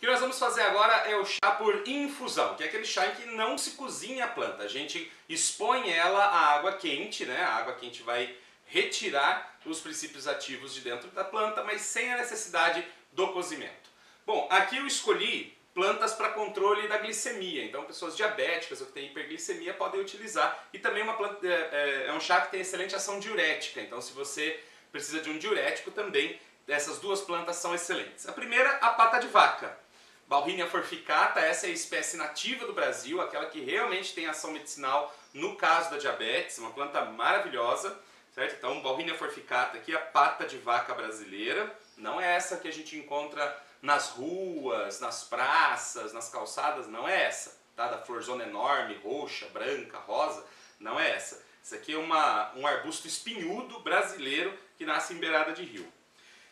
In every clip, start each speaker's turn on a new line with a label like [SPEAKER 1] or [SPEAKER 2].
[SPEAKER 1] O que nós vamos fazer agora é o chá por infusão, que é aquele chá em que não se cozinha a planta. A gente expõe ela à água quente, né? A água quente vai retirar os princípios ativos de dentro da planta, mas sem a necessidade do cozimento. Bom, aqui eu escolhi plantas para controle da glicemia, então pessoas diabéticas ou que têm hiperglicemia podem utilizar. E também uma planta, é um chá que tem excelente ação diurética, então se você precisa de um diurético também, essas duas plantas são excelentes. A primeira, a pata de vaca. Bauhinia forficata, essa é a espécie nativa do Brasil, aquela que realmente tem ação medicinal no caso da diabetes, uma planta maravilhosa, certo? Então, Bauhinia forficata aqui, a pata de vaca brasileira, não é essa que a gente encontra nas ruas, nas praças, nas calçadas, não é essa, tá? Da florzona enorme, roxa, branca, rosa, não é essa. Isso aqui é um arbusto espinhudo brasileiro que nasce em beirada de rio.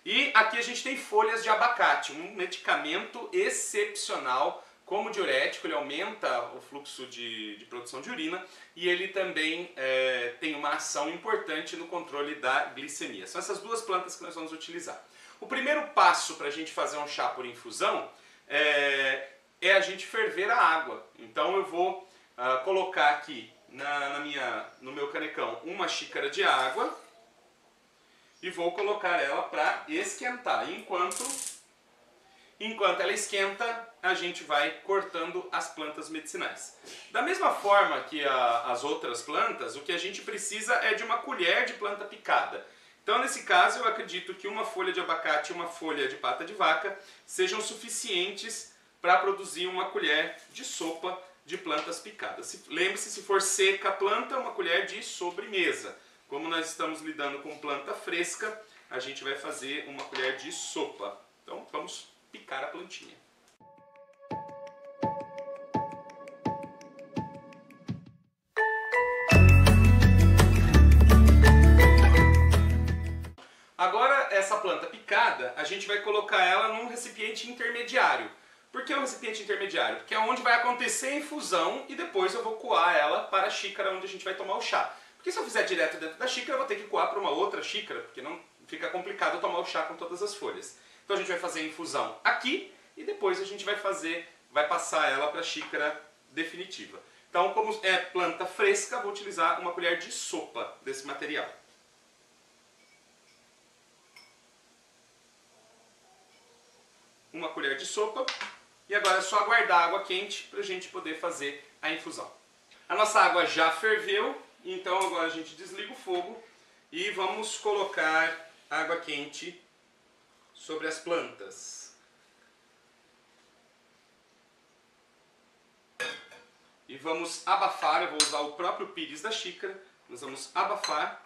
[SPEAKER 1] E aqui a gente tem folhas de abacate, um medicamento excepcional como diurético, ele aumenta o fluxo de produção de urina e ele também tem uma ação importante no controle da glicemia. São essas duas plantas que nós vamos utilizar. O primeiro passo para a gente fazer um chá por infusão é a gente ferver a água. Então eu vou colocar aqui no meu canecão uma xícara de água e vou colocar ela para esquentar. Enquanto ela esquenta, a gente vai cortando as plantas medicinais. Da mesma forma que as outras plantas, o que a gente precisa é de uma colher de planta picada. Então, nesse caso, eu acredito que uma folha de abacate e uma folha de pata de vaca sejam suficientes para produzir uma colher de sopa de plantas picadas. Lembre-se, se for seca a planta, uma colher de sobremesa. Como nós estamos lidando com planta fresca, a gente vai fazer uma colher de sopa. Então vamos picar a plantinha. Agora essa planta picada, a gente vai colocar ela num recipiente intermediário. Por que um recipiente intermediário? Porque é onde vai acontecer a infusão e depois eu vou coar ela para a xícara onde a gente vai tomar o chá. Porque se eu fizer direto dentro da xícara, eu vou ter que coar para uma outra xícara, porque não fica complicado tomar o chá com todas as folhas. Então a gente vai fazer a infusão aqui e depois a gente vai passar ela para a xícara definitiva. Então, como é planta fresca, vou utilizar uma colher de sopa desse material. Uma colher de sopa e agora é só aguardar a água quente para a gente poder fazer a infusão. A nossa água já ferveu. Então agora a gente desliga o fogo e vamos colocar água quente sobre as plantas. E vamos abafar, eu vou usar o próprio pires da xícara, nós vamos abafar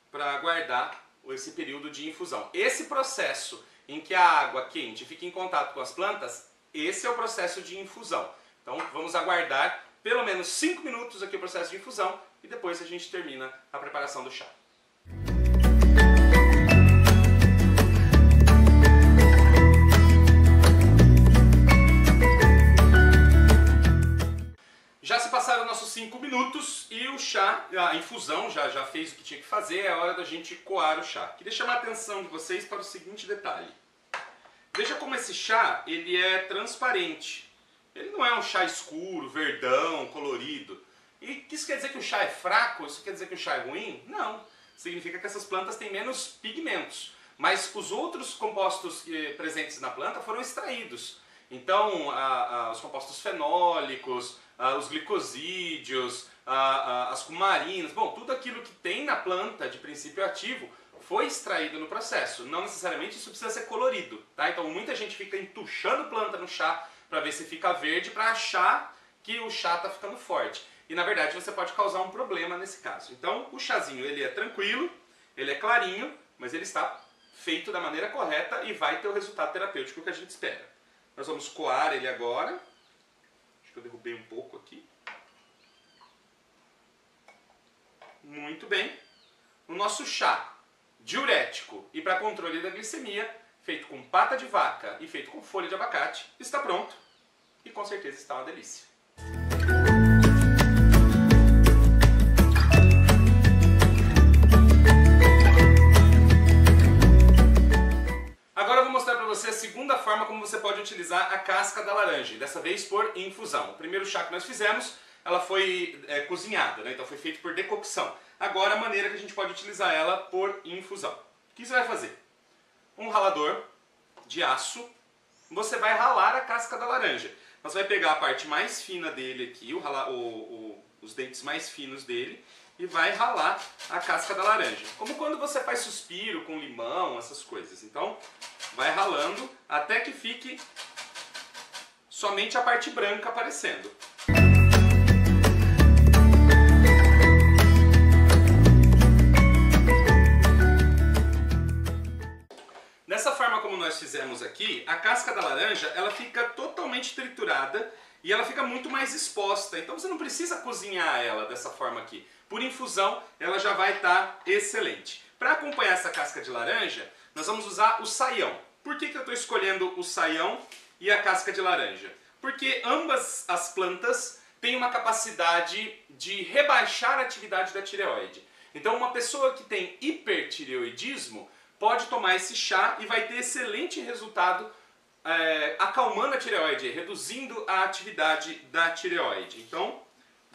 [SPEAKER 1] para aguardar esse período de infusão. Esse processo em que a água quente fica em contato com as plantas, esse é o processo de infusão. Então vamos aguardar pelo menos 5 minutos aqui o processo de infusão e depois a gente termina a preparação do chá. Já se passaram nossos 5 minutos e o chá, a infusão já fez o que tinha que fazer, é hora da gente coar o chá. Queria chamar a atenção de vocês para o seguinte detalhe. Veja como esse chá ele é transparente. Ele não é um chá escuro, verdão, colorido. E isso quer dizer que o chá é fraco? Isso quer dizer que o chá é ruim? Não. Significa que essas plantas têm menos pigmentos. Mas os outros compostos presentes na planta foram extraídos. Então, os compostos fenólicos, os glicosídeos, as cumarinas, bom, tudo aquilo que tem na planta de princípio ativo foi extraído no processo. Não necessariamente isso precisa ser colorido, tá? Então muita gente fica entuchando planta no chá para ver se fica verde, para achar que o chá está ficando forte. E na verdade você pode causar um problema nesse caso. Então o chazinho ele é tranquilo, ele é clarinho, mas ele está feito da maneira correta e vai ter o resultado terapêutico que a gente espera. Nós vamos coar ele agora. Acho que eu derrubei um pouco aqui. Muito bem. O nosso chá diurético e para controle da glicemia, feito com pata de vaca e feito com folha de abacate, está pronto. E com certeza está uma delícia. você a segunda forma como você pode utilizar a casca da laranja, dessa vez por infusão. O primeiro chá que nós fizemos, ela foi cozinhada, né? Então foi feito por decocção. Agora a maneira que a gente pode utilizar ela por infusão. O que você vai fazer? Um ralador de aço, você vai ralar a casca da laranja. Você vai pegar a parte mais fina dele aqui, os dentes mais finos dele, e vai ralar a casca da laranja. Como quando você faz suspiro com limão, essas coisas. Então, vai ralando até que fique somente a parte branca aparecendo. Dessa forma como nós fizemos aqui, a casca da laranja ela fica totalmente triturada e ela fica muito mais exposta. Então você não precisa cozinhar ela dessa forma aqui. Por infusão ela já vai estar excelente. Para acompanhar essa casca de laranja, nós vamos usar o saião. Por que eu estou escolhendo o saião e a casca de laranja? Porque ambas as plantas têm uma capacidade de rebaixar a atividade da tireoide. Então uma pessoa que tem hipertireoidismo pode tomar esse chá e vai ter excelente resultado acalmando a tireoide, reduzindo a atividade da tireoide. Então,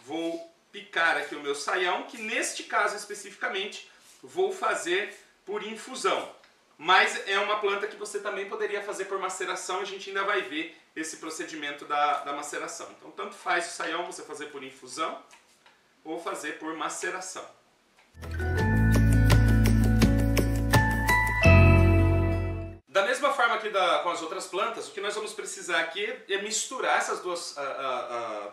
[SPEAKER 1] vou picar aqui o meu saião, que neste caso especificamente vou fazer por infusão. Mas é uma planta que você também poderia fazer por maceração, a gente ainda vai ver esse procedimento da maceração. Então, tanto faz o saião você fazer por infusão ou fazer por maceração. Da mesma forma que com as outras plantas, o que nós vamos precisar aqui é misturar essas duas,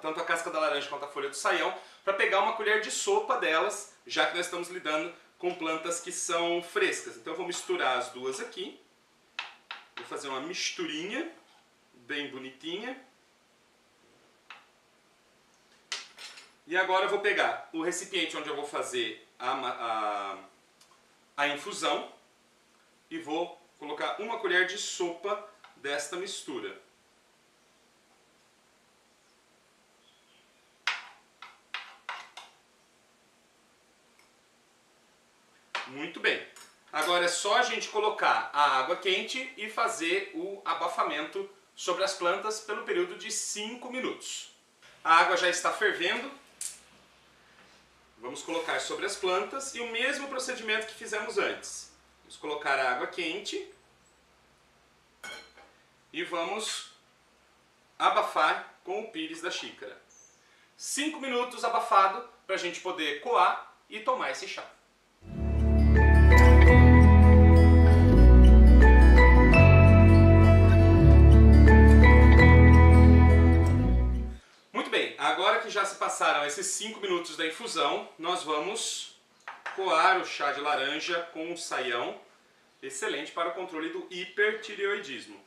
[SPEAKER 1] tanto a casca da laranja quanto a folha do saião, para pegar uma colher de sopa delas, já que nós estamos lidando com plantas que são frescas. Então eu vou misturar as duas aqui, vou fazer uma misturinha bem bonitinha. E agora eu vou pegar o recipiente onde eu vou fazer a infusão e vou colocar uma colher de sopa desta mistura. Muito bem. Agora é só a gente colocar a água quente e fazer o abafamento sobre as plantas pelo período de 5 minutos. A água já está fervendo. Vamos colocar sobre as plantas e o mesmo procedimento que fizemos antes. Vamos colocar a água quente e vamos abafar com o pires da xícara. 5 minutos abafado para a gente poder coar e tomar esse chá. Muito bem, agora que já se passaram esses 5 minutos da infusão, nós vamos coar o chá de laranja com um saião, excelente para o controle do hipertireoidismo.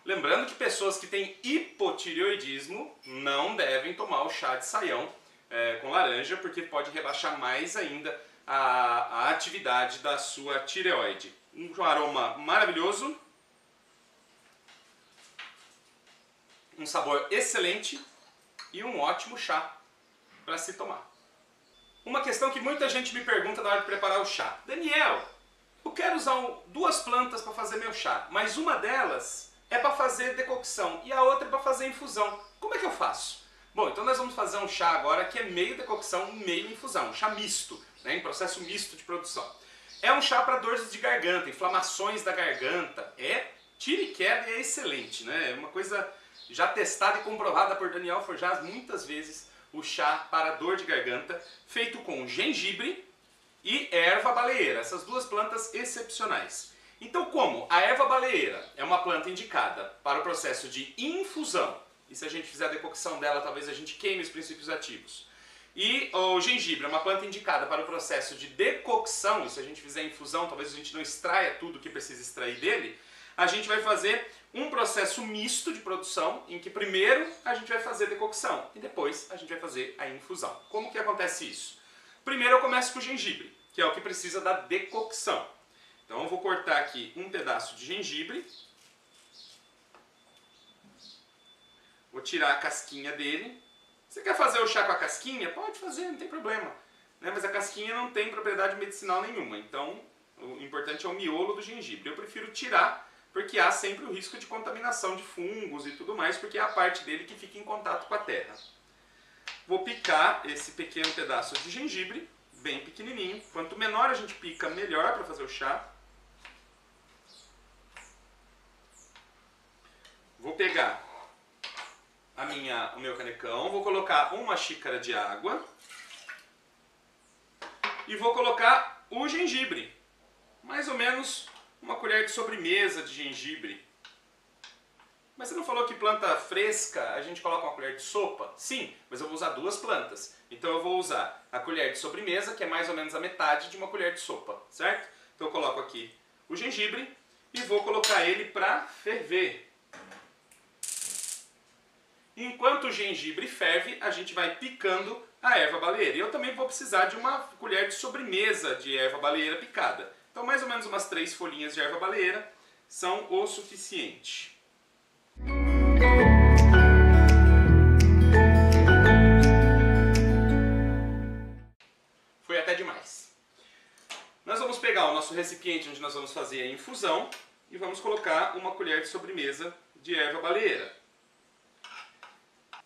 [SPEAKER 1] Lembrando que pessoas que têm hipotireoidismo não devem tomar o chá de saião com laranja, porque pode rebaixar mais ainda a atividade da sua tireoide. Um aroma maravilhoso, um sabor excelente e um ótimo chá para se tomar. Uma questão que muita gente me pergunta na hora de preparar o chá. Daniel, eu quero usar 2 plantas para fazer meu chá, mas uma delas é para fazer decocção e a outra é para fazer infusão. Como é que eu faço? Bom, então nós vamos fazer um chá agora que é meio decocção, meio infusão. Um chá misto, né, em processo misto de produção. É um chá para dores de garganta, inflamações da garganta. Tira e queda e é excelente, né? É uma coisa já testada e comprovada por Daniel Forjaz muitas vezes. O chá para dor de garganta, feito com gengibre e erva baleeira. Essas 2 plantas excepcionais. Então, como a erva baleeira é uma planta indicada para o processo de infusão, e se a gente fizer a decocção dela, talvez a gente queime os princípios ativos, e o gengibre é uma planta indicada para o processo de decocção, e se a gente fizer infusão, talvez a gente não extraia tudo que precisa extrair dele, a gente vai fazer um processo misto de produção, em que primeiro a gente vai fazer decocção, e depois a gente vai fazer a infusão. Como que acontece isso? Primeiro eu começo com o gengibre, que é o que precisa da decocção. Então eu vou cortar aqui um pedaço de gengibre, vou tirar a casquinha dele. Você quer fazer o chá com a casquinha? Pode fazer, não tem problema. né? Mas a casquinha não tem propriedade medicinal nenhuma, então o importante é o miolo do gengibre. Eu prefiro tirar, porque há sempre o risco de contaminação de fungos e tudo mais, porque é a parte dele que fica em contato com a terra. Vou picar esse pequeno pedaço de gengibre, bem pequenininho. Quanto menor a gente pica, melhor para fazer o chá. Vou pegar o meu canecão, vou colocar uma xícara de água e vou colocar o gengibre. Mais ou menos uma colher de sobremesa de gengibre. Mas você não falou que planta fresca a gente coloca uma colher de sopa? Sim, mas eu vou usar 2 plantas. Então eu vou usar a colher de sobremesa, que é mais ou menos a metade de uma colher de sopa, certo? Então eu coloco aqui o gengibre e vou colocar ele para ferver. Enquanto o gengibre ferve, a gente vai picando a erva baleeira. E eu também vou precisar de uma colher de sobremesa de erva baleeira picada. Então mais ou menos umas 3 folhinhas de erva baleeira são o suficiente. Foi até demais. Nós vamos pegar o nosso recipiente onde nós vamos fazer a infusão e vamos colocar uma colher de sobremesa de erva baleeira.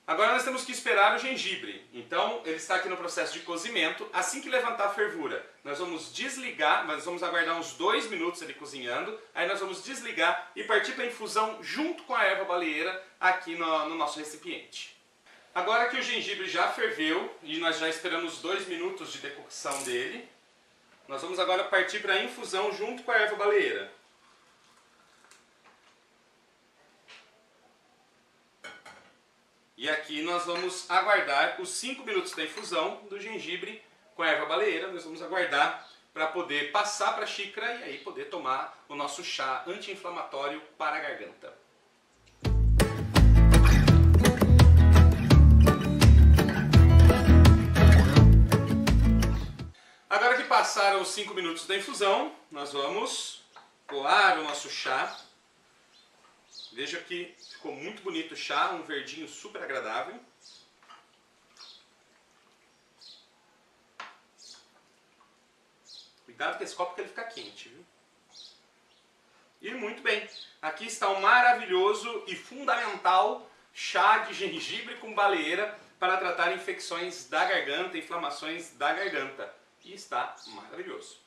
[SPEAKER 1] Agora nós temos que esperar o gengibre. Então ele está aqui no processo de cozimento. Assim que levantar a fervura, nós vamos desligar, nós vamos aguardar uns 2 minutos ele cozinhando. Aí nós vamos desligar e partir para a infusão junto com a erva baleeira aqui no nosso recipiente. Agora que o gengibre já ferveu e nós já esperamos 2 minutos de decocção dele, nós vamos agora partir para a infusão junto com a erva baleeira. E aqui nós vamos aguardar os 5 minutos da infusão do gengibre com a erva baleeira. Nós vamos aguardar para poder passar para a xícara e aí poder tomar o nosso chá anti-inflamatório para a garganta. Agora que passaram os 5 minutos da infusão, nós vamos coar o nosso chá. Veja que ficou muito bonito o chá, um verdinho super agradável. Cuidado com esse copo que ele fica quente, viu? E muito bem, aqui está um maravilhoso e fundamental chá de gengibre com baleeira para tratar infecções da garganta, inflamações da garganta. E está maravilhoso.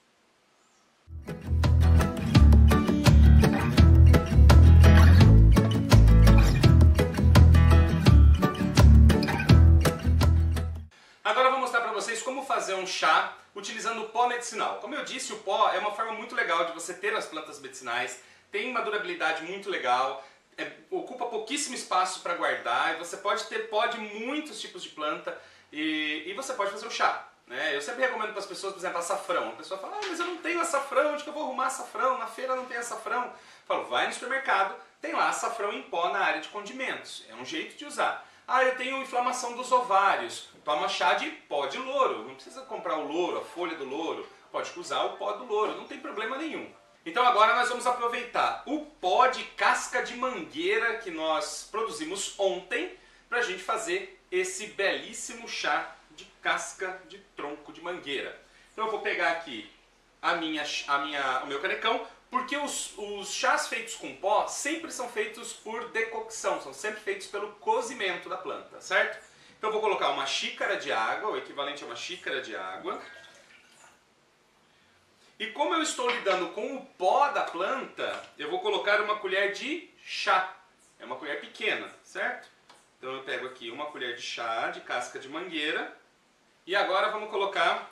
[SPEAKER 1] Agora eu vou mostrar para vocês como fazer um chá utilizando o pó medicinal. Como eu disse, o pó é uma forma muito legal de você ter as plantas medicinais, tem uma durabilidade muito legal, ocupa pouquíssimo espaço para guardar, e você pode ter pó de muitos tipos de planta e você pode fazer o chá. Eu sempre recomendo para as pessoas, por exemplo, açafrão. A pessoa fala, mas eu não tenho açafrão, onde que eu vou arrumar açafrão? Na feira não tem açafrão. Eu falo, vai no supermercado, tem lá açafrão em pó na área de condimentos. É um jeito de usar. Ah, eu tenho inflamação dos ovários. Toma chá de pó de louro. Não precisa comprar o louro, a folha do louro. Pode usar o pó do louro, não tem problema nenhum. Então agora nós vamos aproveitar o pó de casca de mangueira que nós produzimos ontem para a gente fazer esse belíssimo chá de casca de tronco de mangueira. Então eu vou pegar aqui o meu canecão, porque os chás feitos com pó sempre são feitos por decocção, são sempre feitos pelo cozimento da planta, certo? Então eu vou colocar uma xícara de água, o equivalente a uma xícara de água. E como eu estou lidando com o pó da planta, eu vou colocar uma colher de chá. É uma colher pequena, certo? Então eu pego aqui uma colher de chá de casca de mangueira. E agora vamos colocar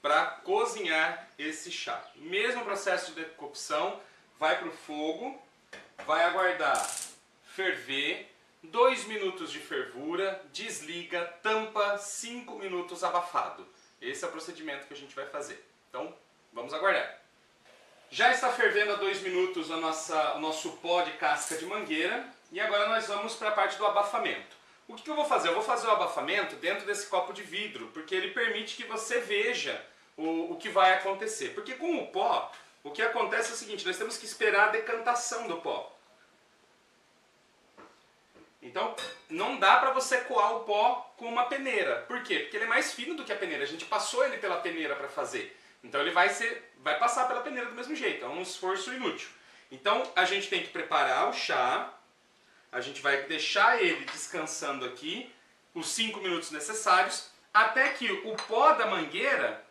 [SPEAKER 1] para cozinhar esse chá. Mesmo processo de decocção, vai para o fogo, vai aguardar ferver, 2 minutos de fervura, desliga, tampa, 5 minutos abafado. Esse é o procedimento que a gente vai fazer. Então, vamos aguardar. Já está fervendo há 2 minutos o nosso pó de casca de mangueira e agora nós vamos para a parte do abafamento. O que eu vou fazer? Eu vou fazer o abafamento dentro desse copo de vidro, porque ele permite que você veja o que vai acontecer. Porque com o pó, o que acontece é o seguinte, nós temos que esperar a decantação do pó. Então não dá para você coar o pó com uma peneira. Por quê? Porque ele é mais fino do que a peneira. A gente passou ele pela peneira para fazer. Então ele vai passar pela peneira do mesmo jeito. É um esforço inútil. Então a gente tem que preparar o chá. A gente vai deixar ele descansando aqui os 5 minutos necessários até que o pó da mangueira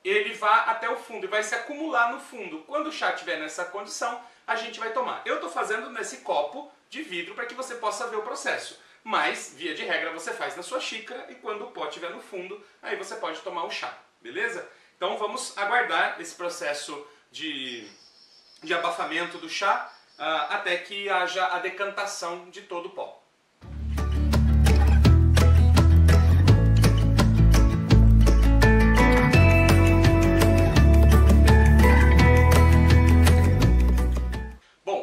[SPEAKER 1] ele vá até o fundo e vai se acumular no fundo. Quando o chá estiver nessa condição, a gente vai tomar. Eu estou fazendo nesse copo de vidro para que você possa ver o processo. Mas, via de regra, você faz na sua xícara e quando o pó estiver no fundo, aí você pode tomar o chá, beleza? Então vamos aguardar esse processo de abafamento do chá até que haja a decantação de todo o pó.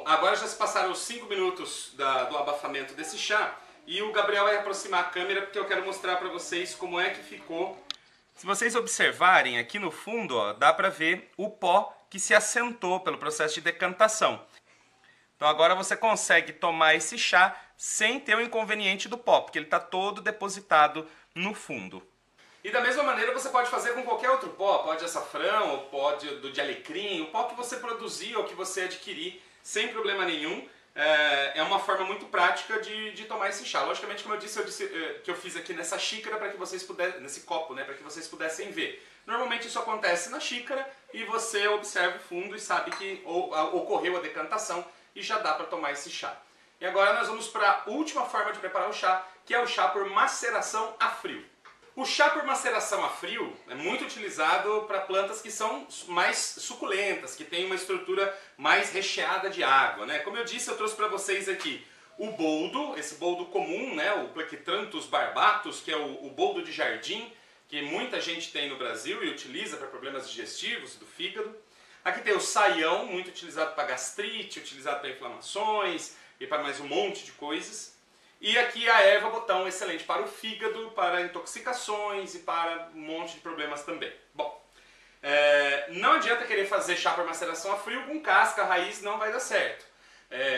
[SPEAKER 1] Agora já se passaram os 5 minutos do abafamento desse chá e o Gabriel vai aproximar a câmera porque eu quero mostrar para vocês como é que ficou. Se vocês observarem aqui no fundo, ó, dá para ver o pó que se assentou pelo processo de decantação. Então agora você consegue tomar esse chá sem ter o inconveniente do pó, porque ele está todo depositado no fundo. E da mesma maneira você pode fazer com qualquer outro pó de açafrão, ou pó de alecrim, o pó que você produzir ou que você adquirir, sem problema nenhum. É uma forma muito prática de tomar esse chá. Logicamente, como eu disse que eu fiz aqui nessa xícara para que vocês pudessem, nesse copo, né, para que vocês pudessem ver. Normalmente isso acontece na xícara e você observa o fundo e sabe que ocorreu a decantação e já dá para tomar esse chá. E agora nós vamos para a última forma de preparar o chá, que é o chá por maceração a frio. O chá por maceração a frio é muito utilizado para plantas que são mais suculentas, que têm uma estrutura mais recheada de água, né? Como eu disse, eu trouxe para vocês aqui o boldo, esse boldo comum, né? O Plequitranthus barbatus, que é o boldo de jardim, que muita gente tem no Brasil e utiliza para problemas digestivos do fígado. Aqui tem o saião, muito utilizado para gastrite, utilizado para inflamações e para mais um monte de coisas. E aqui a erva botão, excelente para o fígado, para intoxicações e para um monte de problemas também. Bom, não adianta querer fazer chá por maceração a frio com casca, raiz, não vai dar certo.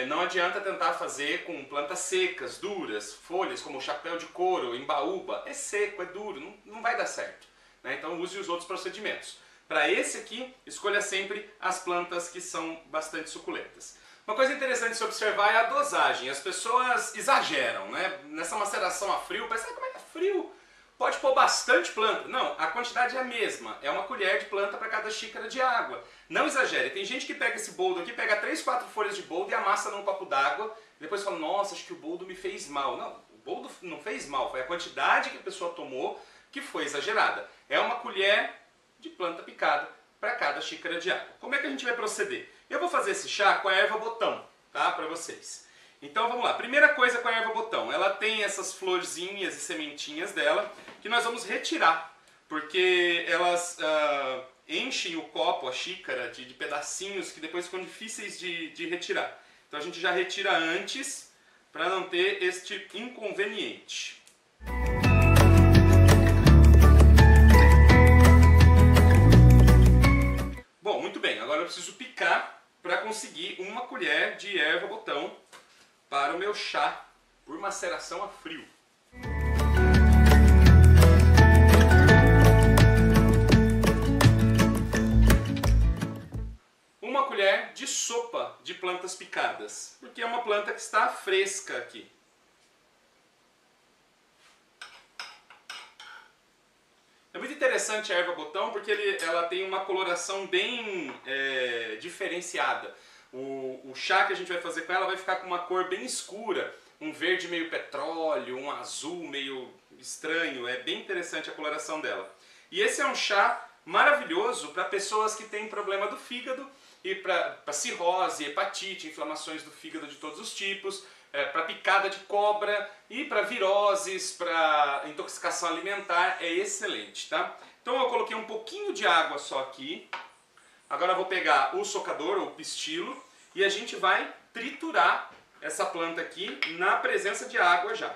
[SPEAKER 1] Não adianta tentar fazer com plantas secas, duras, folhas como chapéu de couro, embaúba. É seco, é duro, não vai dar certo, né? Então use os outros procedimentos. Para esse aqui, escolha sempre as plantas que são bastante suculentas. Uma coisa interessante de se observar é a dosagem. As pessoas exageram, né? Nessa maceração a frio, parece como é que é frio? Pode pôr bastante planta. Não, a quantidade é a mesma. É uma colher de planta para cada xícara de água. Não exagere. Tem gente que pega esse boldo aqui, pega 3, 4 folhas de boldo e amassa num copo d'água. Depois fala, nossa, acho que o boldo me fez mal. Não, o boldo não fez mal. Foi a quantidade que a pessoa tomou que foi exagerada. É uma colher de planta picada para cada xícara de água. Como é que a gente vai proceder? Eu vou fazer esse chá com a erva botão, tá? Para vocês. Então vamos lá. Primeira coisa com a erva botão. Ela tem essas florzinhas e sementinhas dela que nós vamos retirar. Porque elas enchem o copo, a xícara, de pedacinhos que depois ficam difíceis de retirar. Então a gente já retira antes para não ter este inconveniente. Bom, muito bem. Agora eu preciso picar para conseguir uma colher de erva botão para o meu chá por maceração a frio. Uma colher de sopa de plantas picadas, porque é uma planta que está fresca aqui. É muito interessante a erva botão porque ela tem uma coloração bem diferenciada. O chá que a gente vai fazer com ela vai ficar com uma cor bem escura, um verde meio petróleo, um azul meio estranho. É bem interessante a coloração dela. E esse é um chá maravilhoso para pessoas que têm problema do fígado e para cirrose, hepatite, inflamações do fígado de todos os tipos, para picada de cobra e para viroses, para intoxicação alimentar, é excelente, tá? Então eu coloquei um pouquinho de água só aqui. Agora eu vou pegar o socador ou o pistilo e a gente vai triturar essa planta aqui na presença de água já.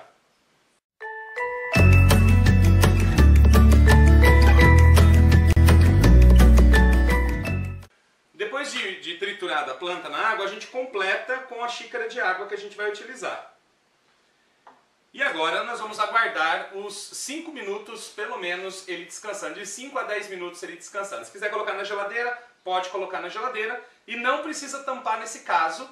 [SPEAKER 1] Depois de triturada a planta na água, a gente completa com a xícara de água que a gente vai utilizar. E agora nós vamos aguardar os 5 minutos, pelo menos, ele descansando. De 5 a 10 minutos ele descansando. Se quiser colocar na geladeira, pode colocar na geladeira. E não precisa tampar nesse caso,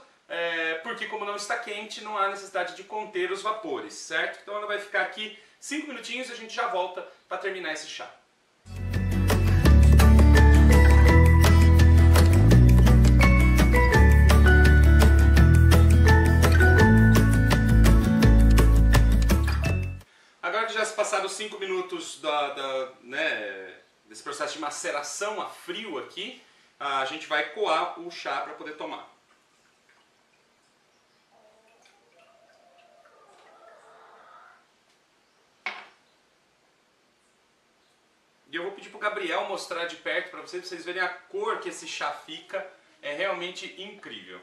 [SPEAKER 1] porque como não está quente, não há necessidade de conter os vapores, certo? Então ela vai ficar aqui 5 minutinhos e a gente já volta para terminar esse chá. Agora que já se passaram os 5 minutos desse processo de maceração a frio aqui, a gente vai coar o chá para poder tomar. E eu vou pedir para o Gabriel mostrar de perto para vocês verem a cor que esse chá fica. É realmente incrível.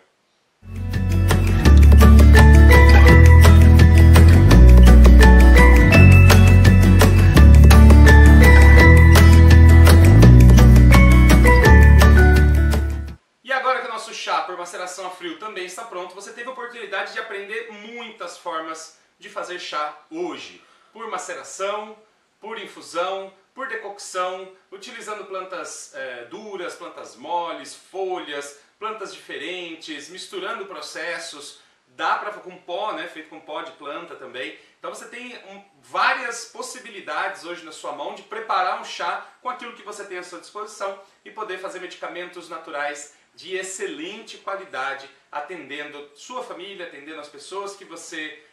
[SPEAKER 1] Chá por maceração a frio também está pronto. Você teve a oportunidade de aprender muitas formas de fazer chá hoje. Por maceração, por infusão, por decocção, utilizando plantas duras, plantas moles, folhas, plantas diferentes, misturando processos. Dá para com pó, né, feito com pó de planta também. Então você tem várias possibilidades hoje na sua mão de preparar um chá com aquilo que você tem à sua disposição e poder fazer medicamentos naturais de excelente qualidade, atendendo sua família, atendendo as pessoas que você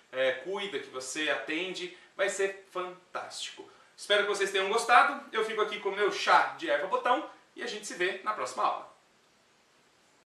[SPEAKER 1] cuida, que você atende. Vai ser fantástico. Espero que vocês tenham gostado. Eu fico aqui com o meu chá de erva botão e a gente se vê na próxima aula.